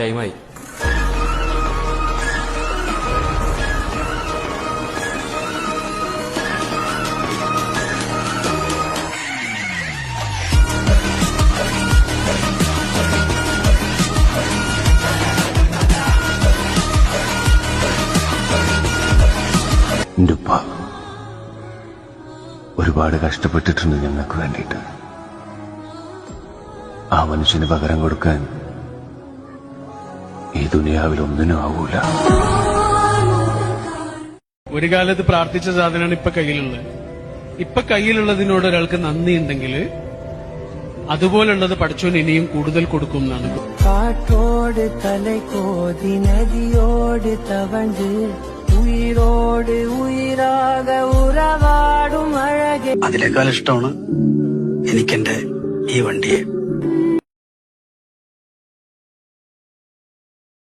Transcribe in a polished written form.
ടൈമായി. എൻ്റെ ഉപ്പ ഒരുപാട് കഷ്ടപ്പെട്ടിട്ടുണ്ട് ഞങ്ങൾക്ക് വേണ്ടിയിട്ട്. ആ മനുഷ്യന് പകരം കൊടുക്കാൻ ഈ ദുനിയാവിൽ ഒന്നിനും ആവൂല. ഒരു കാലത്ത് പ്രാർത്ഥിച്ച സാധനമാണ് ഇപ്പൊ കയ്യിലുള്ളത്. ഇപ്പൊ കയ്യിലുള്ളതിനോട് ഒരാൾക്ക് നന്ദി ഉണ്ടെങ്കിൽ അതുപോലുള്ളത് പഠിച്ചോൻ ഇനിയും കൂടുതൽ കൊടുക്കും എന്നാണ്. കാറ്റോട് തലക്കോതി നദിയോട് തവണ്ട് ഉയരോട് ഉയരാക ഉറവാടും അഴകെ. അതിനേക്കാൾ ഇഷ്ടമാണ് എനിക്കെന്റെ ഈ വണ്ടിയെ.